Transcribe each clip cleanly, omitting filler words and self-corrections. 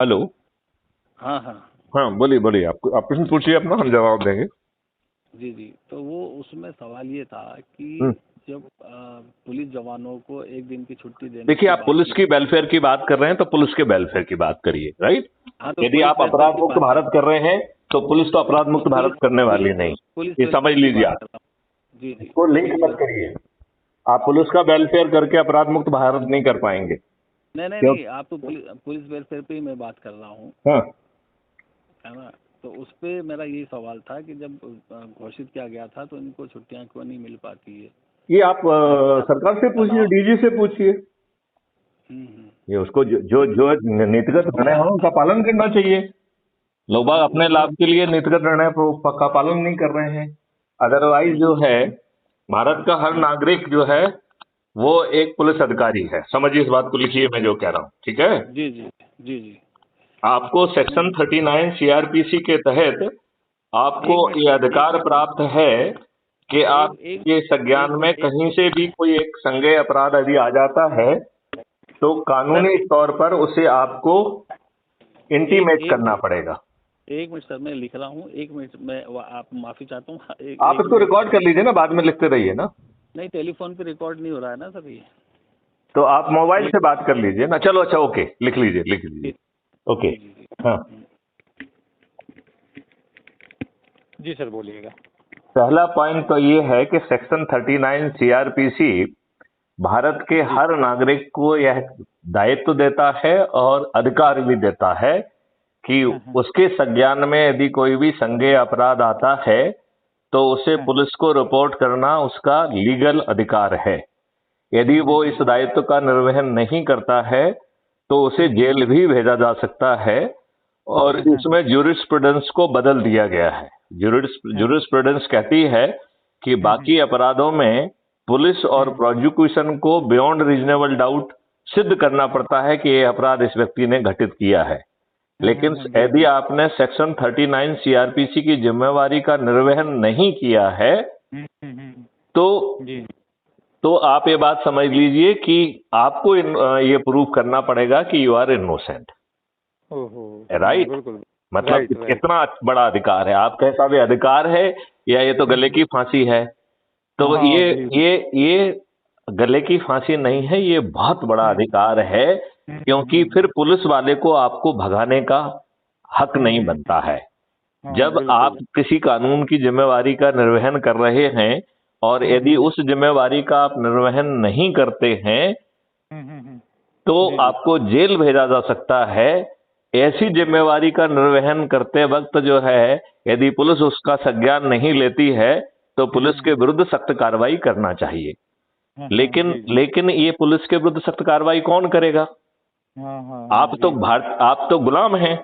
Hello. हाँ हाँ। हाँ, बोलिए बोलिए, आप प्रश्न पूछिए अपना, हम जवाब देंगे। जी जी, तो वो उसमें सवाल ये था हम्म। कि जब पुलिस जवानों को एक दिन की छुट्टी देने देखिए, की आप बात पुलिस की की थी। वेलफेयर की बात कर रहे हैं तो पुलिस के वेलफेयर की बात करिए, राइट। हाँ, तो यदि पुलिस आप वेलफेयर अपराध की मुक्त बात कर भारत कर रहे हैं तो पुलिस तो अपराध हाँ, मुक्त भारत करने वाली पुलिस नहीं। पुलिस ये समझ वेलफेयर की लीजिए बात आप। कर रहा हूँ। जी जी, इसको लिंक पुलिस मत वेलफेयर। करिए। आप पुलिस का वेलफेयर करके अपराध मुक्त भारत नहीं कर पाएंगे। नहीं नहीं क्यों? नहीं, आप तो पुलिस वेलफेयर पे ही मैं बात कर रहा हूँ, हाँ, है ना। तो उस पे मेरा यही सवाल था कि जब घोषित किया गया था तो इनको छुट्टियां क्यों नहीं मिल पाती है। ये आप ऐसा सरकार से पूछिए, तनाव। डीजी से पूछिए। हम्म। ये उसको जो जो, जो नीतिगत निर्णय हो उनका पालन करना चाहिए। लोग बाग हाँ, अपने उसमें लाभ के लिए नीतिगत निर्णय का पालन नहीं कर रहे हैं। अदरवाइज जो है, भारत का हर नागरिक जो है वो एक पुलिस अधिकारी है। समझिए, इस बात को लिखिए मैं जो कह रहा हूँ, ठीक है। जी जी जी जी। आपको सेक्शन नहीं, 39 सीआरपीसी के तहत आपको एक मिनट ये सर, एक अधिकार मिनट सर। प्राप्त है कि एक एक आपके संज्ञान एक में एक कहीं से भी कोई एक संज्ञेय अपराध यदि आ जाता है तो सर, कानूनी तौर पर उसे आपको एक इंटीमेट एक करना पड़ेगा। एक मिनट सर, मैं लिख रहा हूँ। एक मिनट, मैं आप माफ़ी चाहता हूँ। एक आप एक इसको मिनट। रिकॉर्ड कर लीजिए ना, बाद में लिखते रहिए ना। नहीं, टेलीफोन पे रिकॉर्ड नहीं हो रहा है ना सर ये। तो आप मोबाइल एक से बात कर लीजिए ना। चलो, अच्छा, ओके, लिख लीजिए लिख लीजिए। जी ओके। जी जी जी। हाँ। जी सर, बोलिएगा। पहला पॉइंट तो ये है कि सेक्शन 39 सीआरपीसी भारत के जी। हर नागरिक को यह दायित्व देता है और अधिकार भी देता है कि हाँ हाँ उसके संज्ञान में यदि कोई भी संज्ञेय अपराध आता है तो उसे हाँ। पुलिस को रिपोर्ट करना उसका लीगल अधिकार है। यदि वो इस दायित्व का निर्वहन नहीं करता है तो उसे जेल भी भेजा जा सकता है। और इसमें ज्यूरिस्प्रूडेंस को बदल दिया गया है। ज्यूरिस्प्रूडेंस कहती है कि बाकी अपराधों में पुलिस और प्रोसिक्यूशन को बियॉन्ड रीजनेबल डाउट सिद्ध करना पड़ता है कि यह अपराध इस व्यक्ति ने घटित किया है। लेकिन जी यदि आपने सेक्शन 39 सीआरपीसी की जिम्मेवारी का निर्वहन नहीं किया है तो जी। तो आप ये बात समझ लीजिए कि आपको ये प्रूव करना पड़ेगा कि यू आर इनोसेंट। ओहो। राइट। बिल्कुल। मतलब राइट राइट। कितना बड़ा अधिकार है, आपका ऐसा भी अधिकार है, या ये तो गले की फांसी है। तो हाँ जी जी। ये गले की फांसी नहीं है, ये बहुत बड़ा अधिकार है। क्योंकि फिर पुलिस वाले को आपको भगाने का हक नहीं बनता है। हाँ जब आप बिल्कुल। किसी कानून की जिम्मेवारी का निर्वहन कर रहे हैं और यदि उस जिम्मेवारी का आप निर्वहन नहीं करते हैं तो जी जी। आपको जेल भेजा जा सकता है। ऐसी जिम्मेवारी का निर्वहन करते वक्त जो है, यदि पुलिस उसका संज्ञान नहीं लेती है तो पुलिस के विरुद्ध सख्त कार्रवाई करना चाहिए। लेकिन जी जी। लेकिन ये पुलिस के विरुद्ध सख्त कार्रवाई कौन करेगा? जी जी। आप तो गुलाम हैं।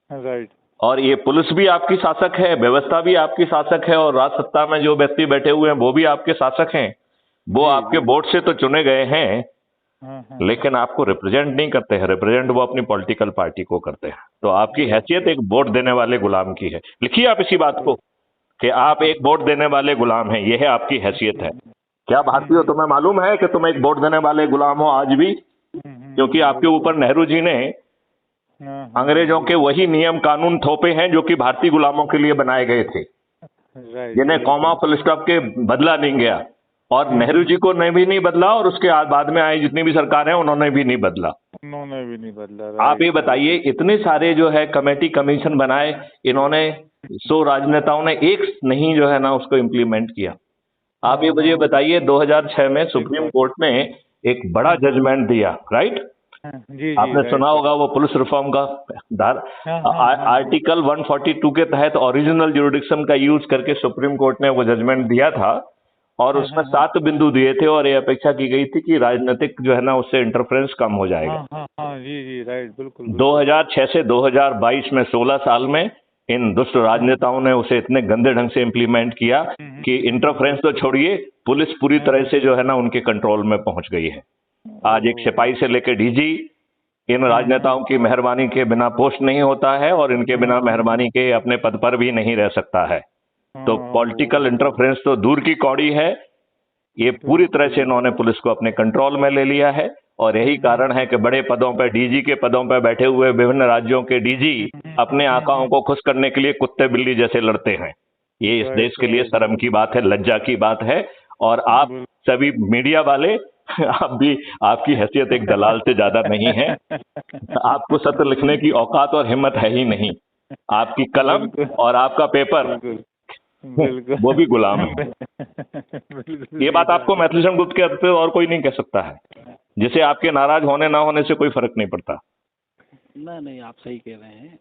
राइट। और ये पुलिस भी आपकी शासक है, व्यवस्था भी आपकी शासक है, और राज सत्ता में जो व्यक्ति बैठे हुए हैं वो भी आपके शासक हैं। वो जी आपके जी। वोट से तो चुने गए हैं, लेकिन आपको रिप्रेजेंट नहीं करते हैं। रिप्रेजेंट वो अपनी पॉलिटिकल पार्टी को करते हैं। तो आपकी राइट हैसियत एक वोट देने वाले गुलाम की है। लिखिए आप इसी बात को कि आप एक वोट देने वाले गुलाम हैं। यह है आपकी हैसियत है। क्या भारतीय हो, तुम्हें मालूम है कि तुम एक वोट देने वाले गुलाम हो आज भी? क्योंकि आपके बिल्कुल। ऊपर नेहरू जी ने अंग्रेजों जी। के वही नियम कानून थोपे हैं जो कि भारतीय गुलामों के लिए बनाए गए थे, राइट जिन्हें कॉमा बिल्कुल। फुल स्टॉप के बदला नहीं गया। और नेहरू जी को ने भी नहीं बदला, और उसके बाद में आई जितनी भी सरकार है उन्होंने भी नहीं बदला। उन्होंने भी नहीं बदला। आप ये राइट बताइए, बिल्कुल। इतने सारे जो है कमेटी कमीशन बनाए इन्होंने, 100 राजनेताओं ने एक नहीं जो है ना उसको इम्प्लीमेंट किया। आप ये मुझे बताइए, 2006 में सुप्रीम कोर्ट में एक बड़ा जजमेंट दिया, राइट। जी जी। आपने सुना राइट होगा वो पुलिस रिफॉर्म का आर्टिकल 142 के तहत ओरिजिनल जुरिडिक्शन का यूज करके सुप्रीम कोर्ट ने वो जजमेंट दिया था। और उसमें 7 बिंदु दिए थे और ये अपेक्षा की गई थी कि राजनीतिक जो है ना उससे इंटरफेरेंस कम हो जाएगा। जी जी। राइट बिल्कुल बिल्कुल। 2006 से 2022 में 16 साल में इन दुष्ट राजनेताओं ने उसे इतने गंदे ढंग से इंप्लीमेंट किया कि इंटरफेरेंस तो छोड़िए, पुलिस पूरी तरह से जो है ना उनके कंट्रोल में पहुंच गई है। आज एक सिपाही से लेकर डीजी इन राजनेताओं की मेहरबानी के बिना पोस्ट नहीं होता है, और इनके बिना मेहरबानी के अपने पद पर भी नहीं रह सकता है। तो पॉलिटिकल इंटरफेरेंस तो दूर की कौड़ी है, ये पूरी तरह से इन्होंने पुलिस को अपने कंट्रोल में ले लिया है। और यही कारण है कि बड़े पदों पर, डीजी के पदों पर बैठे हुए विभिन्न राज्यों के डीजी अपने आकाओं को खुश करने के लिए कुत्ते बिल्ली जैसे लड़ते हैं। ये इस देश के लिए शर्म की बात है, लज्जा की बात है। और आप सभी मीडिया वाले, आप भी, आपकी हैसियत एक दलाल से ज्यादा नहीं है। आपको सत्र लिखने की औकात और हिम्मत है ही नहीं। आपकी कलम और आपका पेपर वो भी गुलाम है। ये बात आपको मैथिली शरण गुप्त के हद पे और कोई नहीं कह सकता है, जिसे आपके नाराज होने ना होने से कोई फर्क नहीं पड़ता। नहीं, आप सही कह रहे हैं।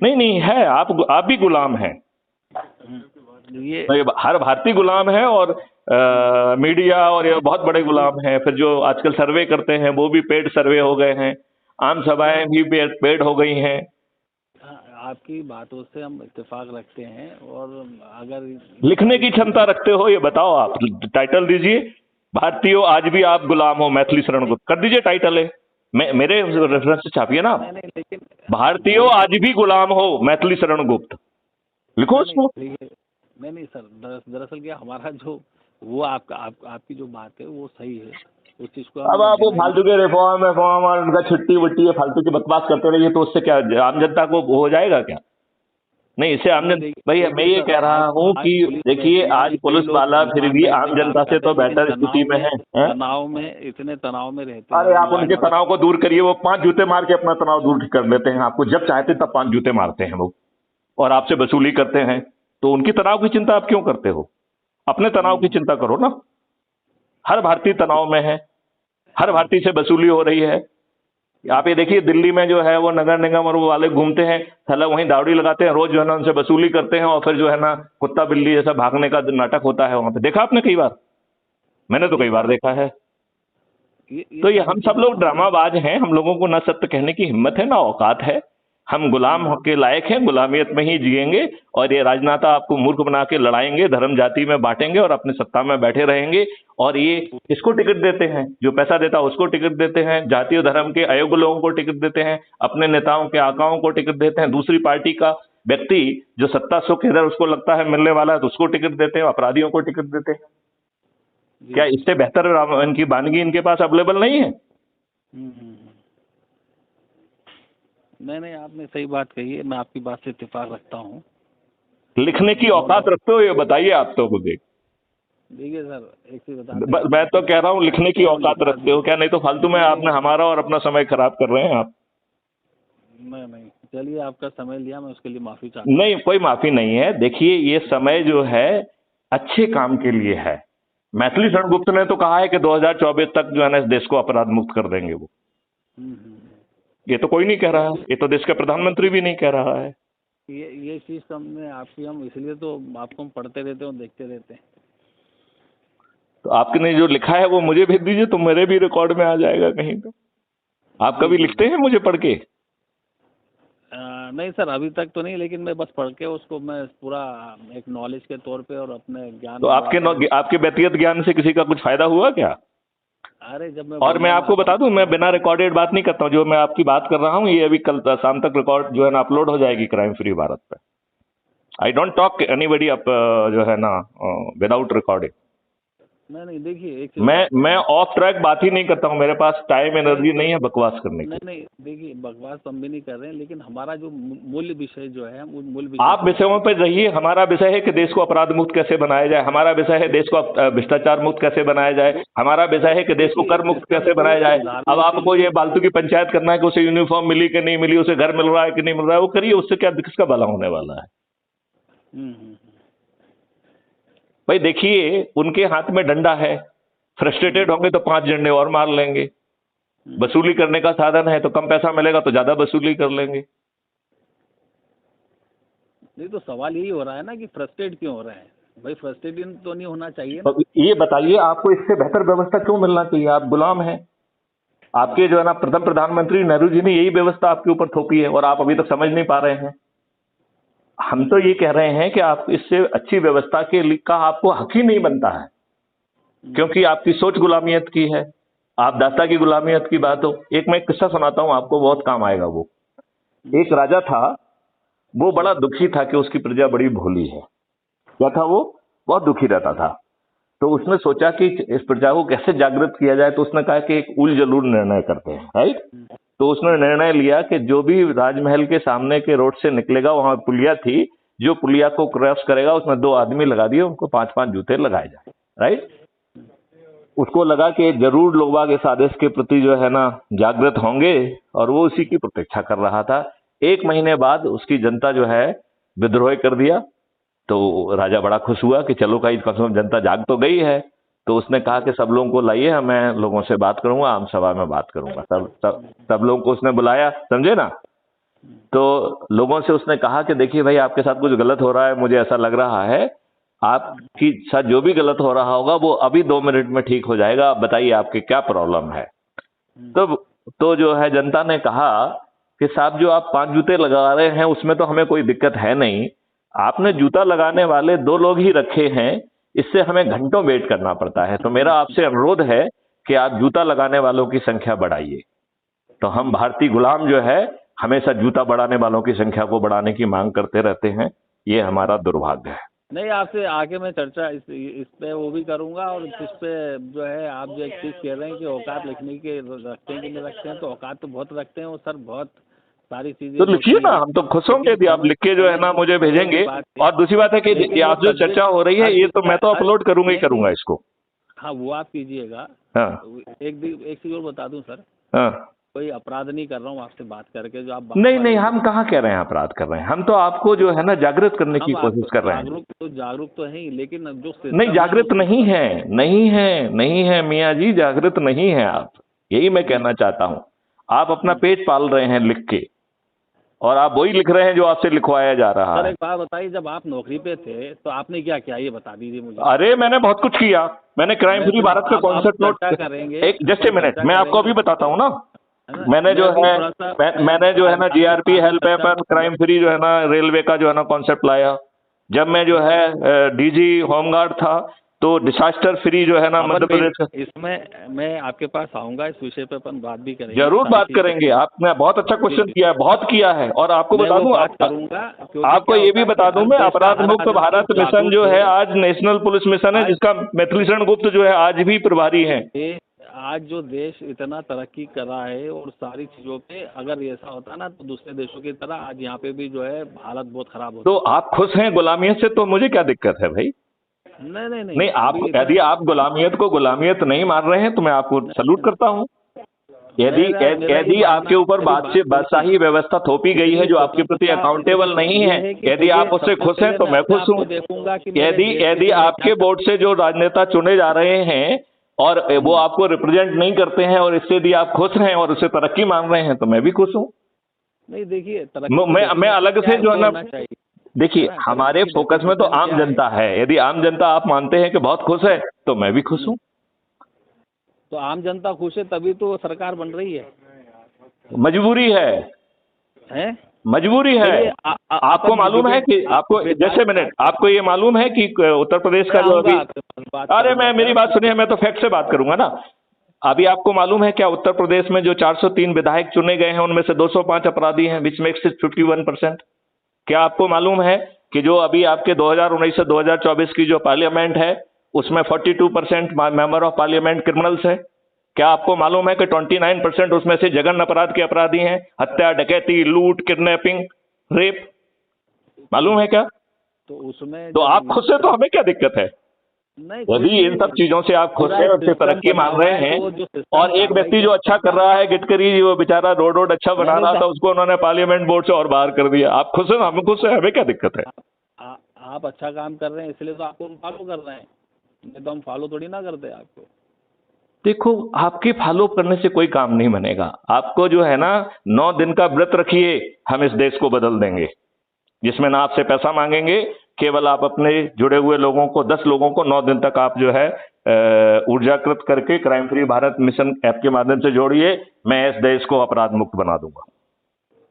नहीं नहीं है, आप भी गुलाम हैं। ये तो ये हर भारतीय गुलाम है, और मीडिया और ये बहुत बड़े गुलाम हैं। फिर जो आजकल सर्वे करते हैं वो भी पेड सर्वे हो गए हैं, आम सभाएं भी पेड हो गई हैं। आपकी बातों से हम इत्तेफाक रखते हैं। और अगर लिखने की क्षमता रखते हो, ये बताओ। आप टाइटल दीजिए, भारतीयों आज भी आप गुलाम हो मैथिली शरण गुप्त, कर दीजिए टाइटल है। मेरे रेफरेंस से छापिए ना, लेकिन भारतीयों आज भी गुलाम हो मैथिली शरण गुप्त, लिखो उसको। नहीं सर, दरअसल क्या हमारा जो वो आपकी जो बात है वो सही है, उस चीज को अब आप वो फालतू के रिफॉर्म और उनका छुट्टी वुट्टी फालतू की बकवास करते रहिए, तो उससे क्या आम जनता को हो जाएगा क्या? नहीं, इससे आम जनता, भाई मैं ये कह रहा हूँ कि देखिए आज पुलिस वाला फिर भी आम जनता से तो बेहतर स्थिति में है। तनाव में, इतने तनाव में रहते हैं। अरे आप उनके तनाव को दूर करिए, वो 5 जूते मार के अपना तनाव दूर कर लेते हैं। आपको जब चाहते तब 5 जूते मारते हैं वो, और आपसे वसूली करते हैं। तो उनकी तनाव की चिंता आप क्यों करते हो? अपने तनाव की चिंता करो ना। हर भारतीय तनाव में है, हर भारतीय से वसूली हो रही है। आप ये देखिए, दिल्ली में जो है वो नगर निगम और वो वाले घूमते हैं, साला वहीं दावड़ी लगाते हैं, रोज जो है ना उनसे वसूली करते हैं, और फिर जो है ना कुत्ता बिल्ली जैसा भागने का नाटक होता है वहां पे। देखा आपने कई बार? मैंने तो कई बार देखा है। तो ये हम सब लोग ड्रामाबाज हैं, हम लोगों को ना सत्य कहने की हिम्मत है ना औकात है। हम गुलाम के लायक हैं, गुलामियत में ही जिएंगे, और ये राजनाता आपको मूर्ख बना के लड़ाएंगे, धर्म जाति में बांटेंगे और अपने सत्ता में बैठे रहेंगे। और ये इसको टिकट देते हैं, जो पैसा देता है उसको टिकट देते हैं, जाति और धर्म के अयोग्य लोगों को टिकट देते हैं, अपने नेताओं के आकाओं को टिकट देते हैं, दूसरी पार्टी का व्यक्ति जो सत्ता सुख इधर उसको लगता है मिलने वाला है तो उसको टिकट देते हैं, अपराधियों को टिकट देते हैं। क्या इससे बेहतर इनकी वानगी इनके पास अवेलेबल नहीं है? नहीं, आपने सही बात कही है, मैं आपकी बात से इत्तेफाक रखता हूँ। लिखने की औकात रखते हो, ये बताइए आप तो मुझे। देखिए सर, एक चीज बता, मैं तो कह रहा हूँ लिखने की औकात रखते हो क्या? नहीं तो फालतू में आपने हमारा और अपना समय खराब कर रहे हैं आप। नहीं, चलिए आपका समय लिया, मैं उसके लिए माफी चाहता हूँ। नहीं, कोई माफी नहीं है। देखिए ये समय जो है अच्छे काम के लिए है। मैथिली शरण गुप्त ने तो कहा है कि 2024 तक जो है ना इस देश को अपराध मुक्त कर देंगे वो। ये तो कोई नहीं कह रहा, ये तो देश का प्रधानमंत्री भी नहीं कह रहा है। ये चीज हमने आपकी, हम इसलिए तो आपको हम पढ़ते रहते हैं और देखते रहते हैं। तो आपने जो लिखा है वो मुझे भेज दीजिए, तो मेरे भी रिकॉर्ड में आ जाएगा कहीं पे। आप कभी लिखते हैं मुझे पढ़ के? नहीं सर, अभी तक तो नहीं, लेकिन मैं बस पढ़ के उसको मैं पूरा एक नॉलेज के तौर पे और अपने ज्ञान। तो आपके व्यक्तिगत ज्ञान से किसी का कुछ फायदा हुआ क्या? अरे जब मैं आपको बता दूं, मैं बिना रिकॉर्डेड बात नहीं करता हूं। जो मैं आपकी बात कर रहा हूं ये अभी कल शाम तक रिकॉर्ड जो है ना अपलोड हो जाएगी क्राइम फ्री भारत पे। I don't talk anybody up जो है ना विदाउट रिकॉर्डिंग। नहीं, देखिए मैं ऑफ ट्रैक बात ही नहीं करता हूँ। मेरे पास टाइम एनर्जी नहीं है बकवास करने की। नहीं, देखिए बकवास हम भी नहीं कर रहे हैं, लेकिन हमारा जो मूल विषय जो है, मूल विषय आप विषयों पर रहिए। हमारा विषय है कि देश को अपराध मुक्त कैसे बनाया जाए, हमारा विषय है देश को भ्रष्टाचार मुक्त कैसे बनाया जाए, हमारा विषय है कि देश को कर मुक्त कैसे बनाया जाए। अब आपको ये फालतू की पंचायत करना है कि उसे यूनिफॉर्म मिली कि नहीं मिली, उसे घर मिल रहा है कि नहीं मिल रहा है, वो करिए, उससे क्या किसका भला होने वाला है? भाई देखिए, उनके हाथ में डंडा है, फ्रस्ट्रेटेड होंगे तो 5 डंडे और मार लेंगे। वसूली करने का साधन है तो कम पैसा मिलेगा तो ज्यादा वसूली कर लेंगे। नहीं, तो सवाल यही हो रहा है ना कि फ्रस्ट्रेट क्यों हो रहे हैं? भाई फ्रस्ट्रेटेड तो नहीं होना चाहिए तो ये बताइए, आपको इससे बेहतर व्यवस्था क्यों मिलना चाहिए? आप गुलाम हैं। आपके जो है ना प्रथम प्रधानमंत्री नेहरू जी ने यही व्यवस्था आपके ऊपर थोपी है और आप अभी तक समझ नहीं पा रहे हैं। हम तो ये कह रहे हैं कि आप इससे अच्छी व्यवस्था के लिए का आपको हक ही नहीं बनता है, क्योंकि आपकी सोच गुलामियत की है। आप दाता की गुलामियत की बात हो। मैं एक किस्सा सुनाता हूं आपको, बहुत काम आएगा वो। एक राजा था, वो बड़ा दुखी था कि उसकी प्रजा बड़ी भोली है। क्या था वो? बहुत दुखी रहता था। तो उसने सोचा कि इस प्रजा को कैसे जागृत किया जाए, तो उसने कहा कि एक उल जलूल निर्णय करते हैं, राइट। तो उसने निर्णय लिया कि जो भी राजमहल के सामने के रोड से निकलेगा, वहां पुलिया थी, जो पुलिया को क्रॉस करेगा उसमें 2 आदमी लगा दिए, उनको 5-5 जूते लगाए जाए, राइट। उसको लगा कि जरूर लोग बाग इस आदेश के प्रति जो है ना जागृत होंगे, और वो उसी की प्रतीक्षा कर रहा था। 1 महीने बाद उसकी जनता जो है विद्रोह कर दिया। तो राजा बड़ा खुश हुआ कि चलो कहीं कम से कम जनता जाग तो गई है। तो उसने कहा कि सब लोगों को लाइए, मैं लोगों से बात करूंगा, आम सभा में बात करूंगा। सब लोगों को उसने बुलाया, समझे ना। तो लोगों से उसने कहा कि देखिए भाई, आपके साथ कुछ गलत हो रहा है, मुझे ऐसा लग रहा है, आपकी साथ जो भी गलत हो रहा होगा वो अभी 2 मिनट में ठीक हो जाएगा, आप बताइए आपकी क्या प्रॉब्लम है। तो जो है जनता ने कहा कि साहब, जो आप 5 जूते लगा रहे हैं उसमें तो हमें कोई दिक्कत है नहीं, आपने जूता लगाने वाले 2 लोग ही रखे हैं, इससे हमें घंटों वेट करना पड़ता है। तो मेरा आपसे अनुरोध है कि आप जूता लगाने वालों की संख्या बढ़ाइए। तो हम भारतीय गुलाम जो है हमेशा जूता बढ़ाने वालों की संख्या को बढ़ाने की मांग करते रहते हैं, ये हमारा दुर्भाग्य है। नहीं, आपसे आगे मैं चर्चा इस पे वो भी करूंगा, और इस पे जो है आप जो एक चीज़ कह रहे हैं कि औकात लिखने के रखते हैं कि नहीं रखते हैं, तो औकात तो बहुत रखते हैं वो सर, बहुत सारी चीजें। तो लिखिए ना, हम तो खुश होंगे यदि आप लिख के जो है ना मुझे भेजेंगे। और दूसरी बात है कि आप जो चर्चा हो रही है ये तो मैं तो अपलोड करूंगा ही करूंगा इसको। हाँ, वो आप कीजिएगा। हाँ, एक चीज और बता दूं सर, हाँ, कोई अपराध नहीं कर रहा हूँ आपसे बात करके, जो आप नहीं, हम कहाँ कह रहे हैं अपराध कर रहे हैं, हम तो आपको जो है ना जागृत करने की कोशिश कर रहे हैं। जागरूक तो है ही, लेकिन जो नहीं, जागृत नहीं है मियाँ जी, जागृत नहीं है आप, यही मैं कहना चाहता हूँ। आप अपना पेट पाल रहे हैं लिख के, और आप वही लिख रहे हैं जो आपसे लिखवाया जा रहा सर है। एक बात बताइए, जब आप नौकरी पे थे तो आपने क्या किया, ये बता दीजिए मुझे। अरे मैंने बहुत कुछ किया, मैंने क्राइम फ्री भारत का कॉन्सेप्ट नोट करेंगे। एक जस्ट ए मिनट, मैं आपको अभी बताता हूँ ना। मैंने जो है ना जीआरपी हेल्प ऐप पर क्राइम फ्री जो है ना रेलवे का जो है ना कॉन्सेप्ट लाया। जब मैं जो है डीजी होमगार्ड था तो डिसास्टर फ्री जो है ना मध्य प्रदेश का। इसमें मैं आपके पास आऊंगा, इस विषय पे अपन बात भी करेंगे। जरूर बात करेंगे। आपने बहुत अच्छा क्वेश्चन किया है, बहुत किया है। और आपको बता दूं, आपको ये भी बता दूं मैं, अपराध मुक्त भारत मिशन जो है आज नेशनल पुलिस मिशन है, जिसका मैथिलीशरण गुप्त जो है आज भी प्रभारी है। आज जो देश इतना तरक्की कर रहा है और सारी चीजों पे, अगर ऐसा होता ना तो दूसरे देशों की तरह आज यहाँ पे भी जो है हालत बहुत खराब होती। तो आप खुश हैं गुलामियत से, तो मुझे क्या दिक्कत है भाई। नहीं, आप यदि आप गुलामियत को गुलामियत नहीं मान रहे हैं तो मैं आपको सलूट करता हूँ। यदि आपके ऊपर बादशाही व्यवस्था थोपी गई है जो आपके प्रति अकाउंटेबल नहीं है, यदि आप उससे खुश हैं तो मैं खुश हूँ। यदि आपके बोर्ड से जो राजनेता चुने जा रहे हैं और वो आपको रिप्रेजेंट नहीं करते हैं और इससे यदि आप खुश हैं और उससे तरक्की मान रहे हैं तो मैं भी खुश हूँ। नहीं देखिए, मैं अलग से जो है ना, देखिए हमारे फोकस में तो आम जनता है। यदि आम जनता आप मानते हैं कि बहुत खुश है तो मैं भी खुश हूँ। तो आम जनता खुश है तभी तो सरकार बन रही है। मजबूरी है? मजबूरी है। आपको मालूम है कि आपको जैसे मिनट आपको ये मालूम है कि उत्तर प्रदेश का जो अभी, अरे मेरी बात सुनिए, मैं तो फैक्ट से बात करूंगा ना। अभी आपको मालूम है क्या उत्तर प्रदेश में जो 403 विधायक चुने गए हैं उनमें से 205 अपराधी हैं, विच मेक्स इट 51%। क्या आपको मालूम है कि जो अभी आपके 2019 से 2024 की जो पार्लियामेंट है उसमें 42% मेंबर ऑफ पार्लियामेंट क्रिमिनल्स है? क्या आपको मालूम है कि 29% उसमें से जघन्य अपराध के अपराधी हैं, हत्या, डकैती, लूट, किडनैपिंग, रेप? मालूम है क्या? तो उसमें तो आप खुश हैं तो हमें क्या दिक्कत है? यदि इन सब चीजों से आप खुश हैं और तरक्की मान रहे हैं, और एक व्यक्ति जो अच्छा कर रहा है गडकरी, वो बेचारा रोड अच्छा बना रहा था, उसको उन्होंने पार्लियामेंट बोर्ड से और बाहर कर दिया। आप खुश हैं, हम खुश हैं, हमें क्या दिक्कत है? आप अच्छा काम कर रहे हैं इसलिए तो आपको हम फॉलो कर रहे हैं, नहीं तो हम फॉलो थोड़ी ना करते आपको। देखो, आपके फॉलो करने से कोई काम नहीं बनेगा। आपको जो है ना 9 दिन का व्रत रखिए, हम इस देश को बदल देंगे, जिसमें ना आपसे पैसा मांगेंगे। केवल आप अपने जुड़े हुए लोगों को 10 लोगों को 9 दिन तक आप जो है ऊर्जाकृत करके crime free Bharat mission app के माध्यम से जोड़िए। मैं इस देश को अपराध मुक्त बना दूंगा।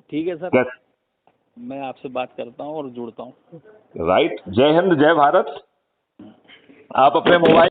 ठीक है सर, मैं आपसे बात करता हूँ और जुड़ता हूँ। राइट। जय हिंद, जय भारत। आप अपने मोबाइल